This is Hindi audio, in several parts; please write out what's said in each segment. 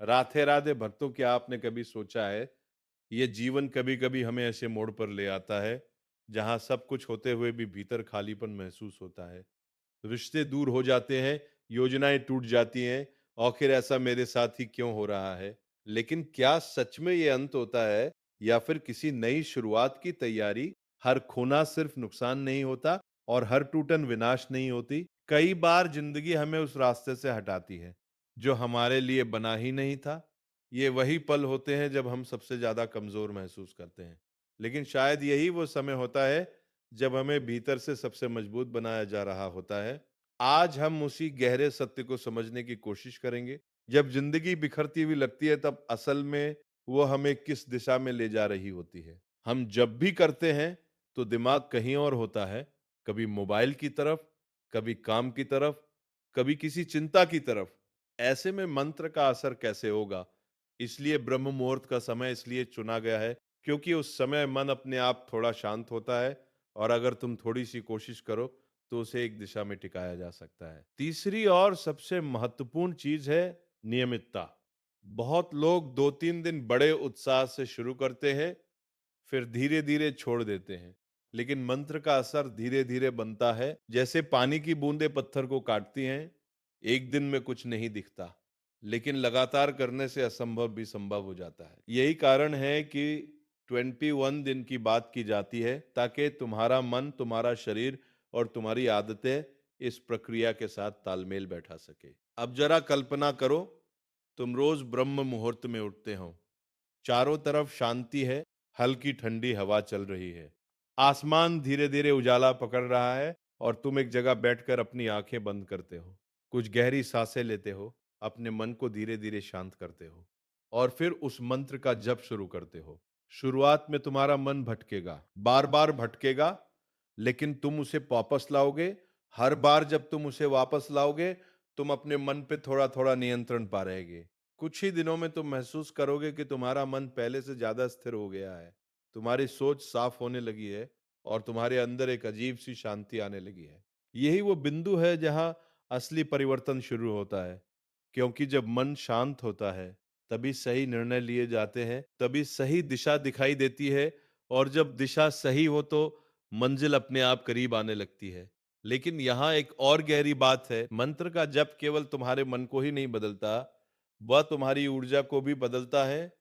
राधे राधे भक्तों, क्या आपने कभी सोचा है, ये जीवन कभी कभी हमें ऐसे मोड़ पर ले आता है जहां सब कुछ होते हुए भी भीतर खालीपन महसूस होता है। रिश्ते दूर हो जाते हैं, योजनाएं टूट जाती हैं, आखिर ऐसा मेरे साथ ही क्यों हो रहा है। लेकिन क्या सच में ये अंत होता है, या फिर किसी नई शुरुआत की तैयारी? हर खोना सिर्फ नुकसान नहीं होता, और हर टूटन विनाश नहीं होती। कई बार जिंदगी हमें उस रास्ते से हटाती है जो हमारे लिए बना ही नहीं था। ये वही पल होते हैं जब हम सबसे ज्यादा कमजोर महसूस करते हैं, लेकिन शायद यही वो समय होता है जब हमें भीतर से सबसे मजबूत बनाया जा रहा होता है। आज हम उसी गहरे सत्य को समझने की कोशिश करेंगे। जब जिंदगी बिखरती हुई लगती है, तब असल में वो हमें किस दिशा में ले जा रही होती है। हम जब भी करते हैं तो दिमाग कहीं और होता है, कभी मोबाइल की तरफ, कभी काम की तरफ, कभी किसी चिंता की तरफ। ऐसे में मंत्र का असर कैसे होगा? इसलिए ब्रह्म मुहूर्त का समय इसलिए चुना गया है क्योंकि उस समय मन अपने आप थोड़ा शांत होता है, और अगर तुम थोड़ी सी कोशिश करो तो उसे एक दिशा में टिकाया जा सकता है। तीसरी और सबसे महत्वपूर्ण चीज है नियमितता। बहुत लोग 2-3 दिन बड़े उत्साह से शुरू करते हैं, फिर धीरे धीरे छोड़ देते हैं। लेकिन मंत्र का असर धीरे धीरे बनता है, जैसे पानी की बूंदें पत्थर को काटती हैं। एक दिन में कुछ नहीं दिखता, लेकिन लगातार करने से असंभव भी संभव हो जाता है। यही कारण है कि 21 दिन की बात की जाती है, ताकि तुम्हारा मन, तुम्हारा शरीर और तुम्हारी आदतें इस प्रक्रिया के साथ तालमेल बैठा सके। अब जरा कल्पना करो, तुम रोज ब्रह्म मुहूर्त में उठते हो। चारों तरफ शांति है, हल्की ठंडी हवा चल रही है, आसमान धीरे धीरे उजाला पकड़ रहा है, और तुम एक जगह बैठकर अपनी आंखें बंद करते हो, कुछ गहरी सांसें लेते हो, अपने मन को धीरे धीरे शांत करते हो, और फिर उस मंत्र का जप शुरू करते हो। शुरुआत में तुम्हारा मन भटकेगा, बार बार भटकेगा, लेकिन तुम उसे वापस लाओगे। हर बार जब तुम उसे वापस लाओगे, तुम अपने मन पे थोड़ा थोड़ा नियंत्रण पा रहेगे। कुछ ही दिनों में तुम महसूस करोगे कि तुम्हारा मन पहले से ज्यादा स्थिर हो गया है, तुम्हारी सोच साफ होने लगी है, और तुम्हारे अंदर एक अजीब सी शांति आने लगी है। यही वो बिंदु है जहां असली परिवर्तन शुरू होता है, क्योंकि जब मन शांत होता है, तभी सही निर्णय लिए जाते हैं, तभी सही दिशा दिखाई देती है, और जब दिशा सही हो तो मंजिल अपने आप करीब आने लगती है। लेकिन यहाँ एक और गहरी बात है, मंत्र का जप केवल तुम्हारे मन को ही नहीं बदलता, वह तुम्हारी ऊर्जा को भी बदलता है।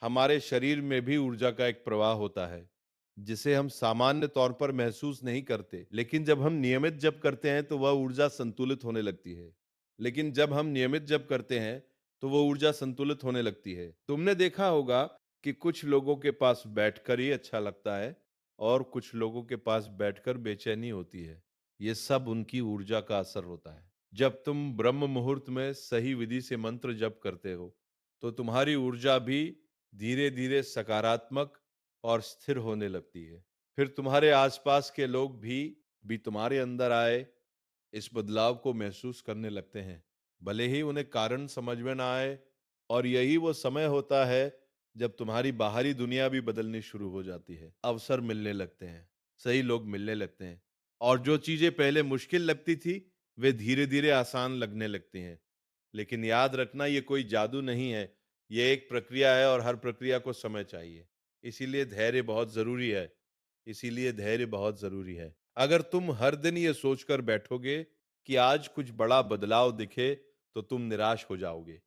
हमारे शरीर में भी ऊर्जा का एक प्रवाह होता है, जिसे हम सामान्य तौर पर महसूस नहीं करते, लेकिन जब हम नियमित जप करते हैं तो वह ऊर्जा संतुलित होने लगती है। लेकिन जब हम नियमित जप करते हैं तो वह ऊर्जा संतुलित होने लगती है। तुमने देखा होगा कि कुछ लोगों के पास बैठकर ही अच्छा लगता है, और कुछ लोगों के पास बैठकर बेचैनी होती है। ये सब उनकी ऊर्जा का असर होता है। जब तुम ब्रह्म मुहूर्त में सही विधि से मंत्र जप करते हो, तो तुम्हारी ऊर्जा भी धीरे धीरे सकारात्मक और स्थिर होने लगती है। फिर तुम्हारे आसपास के लोग भी तुम्हारे अंदर आए इस बदलाव को महसूस करने लगते हैं, भले ही उन्हें कारण समझ में ना आए। और यही वो समय होता है जब तुम्हारी बाहरी दुनिया भी बदलनी शुरू हो जाती है। अवसर मिलने लगते हैं, सही लोग मिलने लगते हैं, और जो चीजें पहले मुश्किल लगती थी, वे धीरे धीरे आसान लगने लगती हैं। लेकिन याद रखना, ये कोई जादू नहीं है, ये एक प्रक्रिया है, और हर प्रक्रिया को समय चाहिए। इसीलिए धैर्य बहुत जरूरी है। इसीलिए धैर्य बहुत जरूरी है। अगर तुम हर दिन ये सोचकर बैठोगे कि आज कुछ बड़ा बदलाव दिखे, तो तुम निराश हो जाओगे।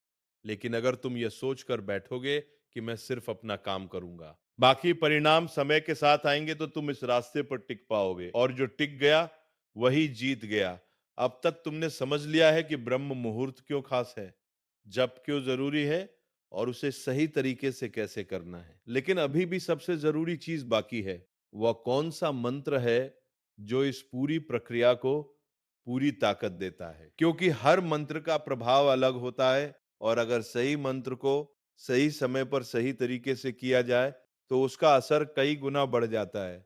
लेकिन अगर तुम ये सोचकर बैठोगे कि मैं सिर्फ अपना काम करूंगा, बाकी परिणाम समय के साथ आएंगे, तो तुम इस रास्ते पर टिक पाओगे, और जो टिक गया वही जीत गया। अब तक तुमने समझ लिया है कि ब्रह्म मुहूर्त क्यों खास है, जप क्यों जरूरी है, और उसे सही तरीके से कैसे करना है। लेकिन अभी भी सबसे जरूरी चीज बाकी है। वह कौन सा मंत्र है जो इस पूरी प्रक्रिया को पूरी ताकत देता है? क्योंकि हर मंत्र का प्रभाव अलग होता है, और अगर सही मंत्र को सही समय पर सही तरीके से किया जाए, तो उसका असर कई गुना बढ़ जाता है।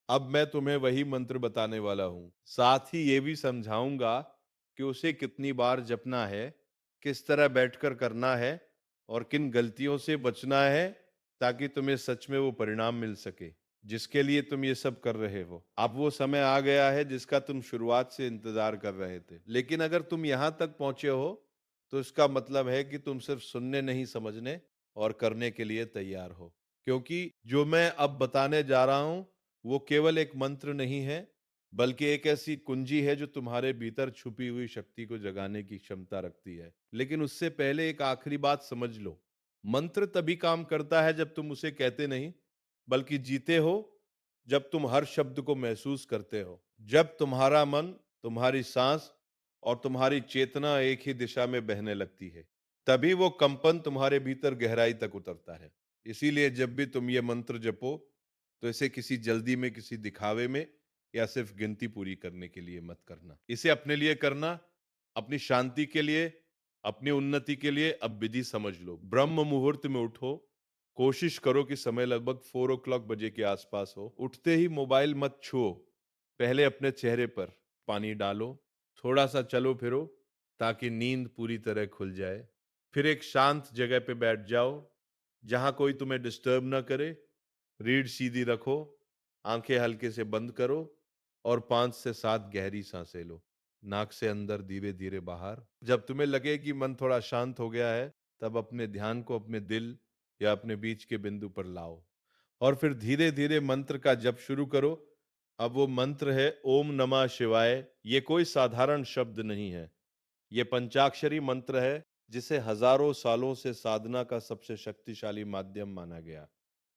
अब मैं तुम्हें वही मंत्र बताने वाला हूं, साथ ही ये भी समझाऊंगा कि उसे कितनी बार जपना है, किस तरह बैठकर करना है, और किन गलतियों से बचना है, ताकि तुम्हें सच में वो परिणाम मिल सके जिसके लिए तुम ये सब कर रहे हो। अब वो समय आ गया है जिसका तुम शुरुआत से इंतजार कर रहे थे। लेकिन अगर तुम यहां तक पहुंचे हो, तो इसका मतलब है कि तुम सिर्फ सुनने नहीं, समझने और करने के लिए तैयार हो। क्योंकि जो मैं अब बताने जा रहा हूं वो केवल एक मंत्र नहीं है, बल्कि एक ऐसी कुंजी है जो तुम्हारे भीतर छुपी हुई शक्ति को जगाने की क्षमता रखती है। लेकिन उससे पहले एक आखिरी बात समझ लो। मंत्र तभी काम करता है जब तुम उसे कहते नहीं, बल्कि जीते हो। जब तुम हर शब्द को महसूस करते हो, जब तुम्हारा मन, तुम्हारी सांस और तुम्हारी चेतना एक ही दिशा में बहने लगती है, तभी वो कंपन तुम्हारे भीतर गहराई तक उतरता है। इसीलिए जब भी तुम ये मंत्र जपो, तो इसे किसी जल्दी में, किसी दिखावे में या सिर्फ गिनती पूरी करने के लिए मत करना। इसे अपने लिए करना, अपनी शांति के लिए, अपनी उन्नति के लिए। अब विधि समझ लो। ब्रह्म मुहूर्त में उठो। कोशिश करो कि समय लगभग 4 o'clock बजे के आसपास हो। उठते ही मोबाइल मत छुओ। पहले अपने चेहरे पर पानी डालो, थोड़ा सा चलो फिरो ताकि नींद पूरी तरह खुल जाए। फिर एक शांत जगह पे बैठ जाओ जहां कोई तुम्हें डिस्टर्ब ना करे। रीढ़ सीधी रखो, आंखें हल्के से बंद करो और 5 से 7 गहरी सांसें लो। नाक से अंदर, धीरे धीरे बाहर। जब तुम्हें लगे कि मन थोड़ा शांत हो गया है, तब अपने ध्यान को अपने दिल या अपने बीच के बिंदु पर लाओ और फिर धीरे धीरे मंत्र का जप शुरू करो। अब वो मंत्र है ओम नमः शिवाय। ये कोई साधारण शब्द नहीं है, ये पंचाक्षरी मंत्र है जिसे हजारों सालों से साधना का सबसे शक्तिशाली माध्यम माना गया।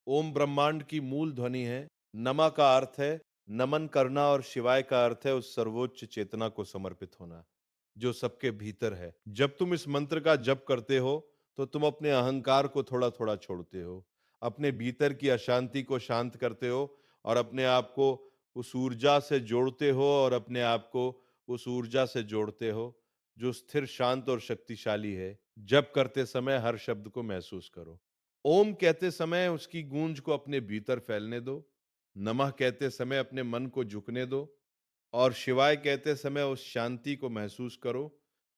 ओम ब्रह्मांड की मूल ध्वनि है। नमा का अर्थ है नमन करना और शिवाय का अर्थ है उस सर्वोच्च चेतना को समर्पित होना जो सबके भीतर है। जब तुम इस मंत्र का जप करते हो तो तुम अपने अहंकार को थोड़ा थोड़ा छोड़ते हो, अपने भीतर की अशांति को शांत करते हो और अपने आप को उस ऊर्जा से जोड़ते हो और अपने आप को उस ऊर्जा से जोड़ते हो जो स्थिर, शांत और शक्तिशाली है। जप करते समय हर शब्द को महसूस करो। ओम कहते समय उसकी गूंज को अपने भीतर फैलने दो। नमः कहते समय अपने मन को झुकने दो और शिवाय कहते समय उस शांति को महसूस करो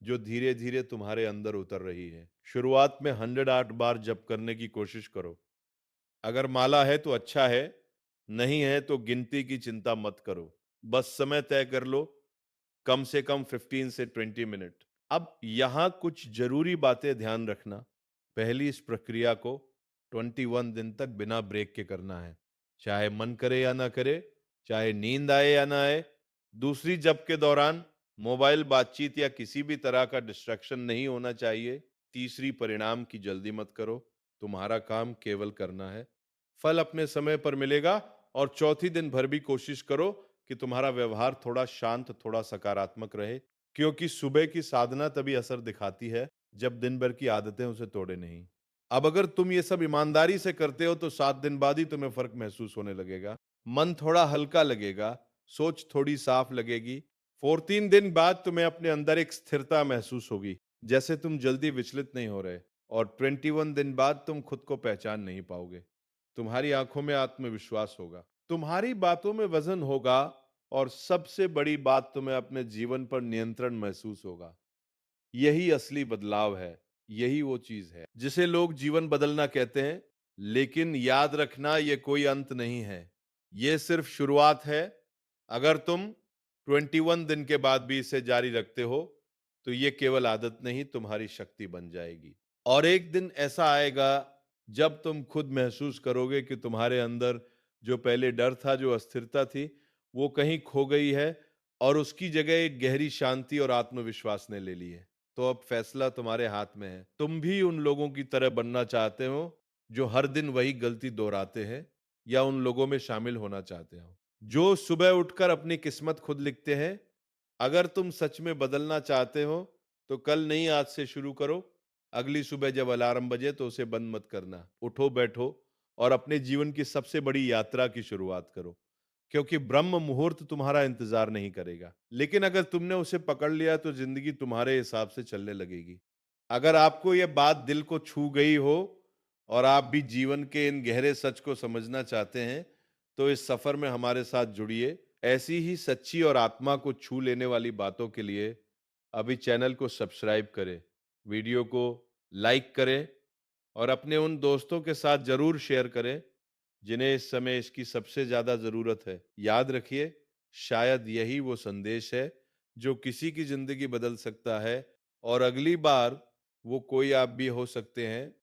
जो धीरे धीरे तुम्हारे अंदर उतर रही है। शुरुआत में 108 बार जप करने की कोशिश करो। अगर माला है तो अच्छा है, नहीं है तो गिनती की चिंता मत करो। बस समय तय कर लो, कम से कम 15 से 20 मिनट। अब यहां कुछ जरूरी बातें ध्यान रखना। पहली, इस प्रक्रिया को 21 दिन तक बिना ब्रेक के करना है, चाहे मन करे या ना करे, चाहे नींद आए या ना आए। दूसरी, जप के दौरान मोबाइल, बातचीत या किसी भी तरह का डिस्ट्रैक्शन नहीं होना चाहिए। तीसरी, परिणाम की जल्दी मत करो, तुम्हारा काम केवल करना है, फल अपने समय पर मिलेगा। और चौथी, दिन भर भी कोशिश करो कि तुम्हारा व्यवहार थोड़ा शांत, थोड़ा सकारात्मक रहे, क्योंकि सुबह की साधना तभी असर दिखाती है जब दिन भर की आदतें उसे तोड़े नहीं। अब अगर तुम ये सब ईमानदारी से करते हो तो 7 दिन बाद ही तुम्हें फर्क महसूस होने लगेगा। मन थोड़ा हल्का लगेगा, सोच थोड़ी साफ लगेगी। 14 दिन बाद तुम्हें अपने अंदर एक स्थिरता महसूस होगी, जैसे तुम जल्दी विचलित नहीं हो रहे। और 21 दिन बाद तुम खुद को पहचान नहीं पाओगे। तुम्हारी आंखों में आत्मविश्वास होगा, तुम्हारी बातों में वजन होगा और सबसे बड़ी बात, तुम्हें अपने जीवन पर नियंत्रण महसूस होगा। यही असली बदलाव है। यही वो चीज है जिसे लोग जीवन बदलना कहते हैं। लेकिन याद रखना, ये कोई अंत नहीं है, ये सिर्फ शुरुआत है। अगर तुम 21 दिन के बाद भी इसे जारी रखते हो तो ये केवल आदत नहीं, तुम्हारी शक्ति बन जाएगी। और एक दिन ऐसा आएगा जब तुम खुद महसूस करोगे कि तुम्हारे अंदर जो पहले डर था, जो अस्थिरता थी, वो कहीं खो गई है और उसकी जगह एक गहरी शांति और आत्मविश्वास ने ले ली है। तो अब फैसला तुम्हारे हाथ में है। तुम भी उन लोगों की तरह बनना चाहते हो जो हर दिन वही गलती दोहराते हैं, या उन लोगों में शामिल होना चाहते हो जो सुबह उठकर अपनी किस्मत खुद लिखते हैं? अगर तुम सच में बदलना चाहते हो तो कल नहीं, आज से शुरू करो। अगली सुबह जब अलार्म बजे तो उसे बंद मत करना। उठो, बैठो और अपने जीवन की सबसे बड़ी यात्रा की शुरुआत करो, क्योंकि ब्रह्म मुहूर्त तुम्हारा इंतजार नहीं करेगा। लेकिन अगर तुमने उसे पकड़ लिया तो जिंदगी तुम्हारे हिसाब से चलने लगेगी। अगर आपको यह बात दिल को छू गई हो और आप भी जीवन के इन गहरे सच को समझना चाहते हैं, तो इस सफर में हमारे साथ जुड़िए। ऐसी ही सच्ची और आत्मा को छू लेने वाली बातों के लिए अभी चैनल को सब्सक्राइब करें, वीडियो को लाइक करें और अपने उन दोस्तों के साथ जरूर शेयर करें जिन्हें इस समय इसकी सबसे ज्यादा जरूरत है। याद रखिए, शायद यही वो संदेश है जो किसी की जिंदगी बदल सकता है। और अगली बार वो कोई आप भी हो सकते हैं,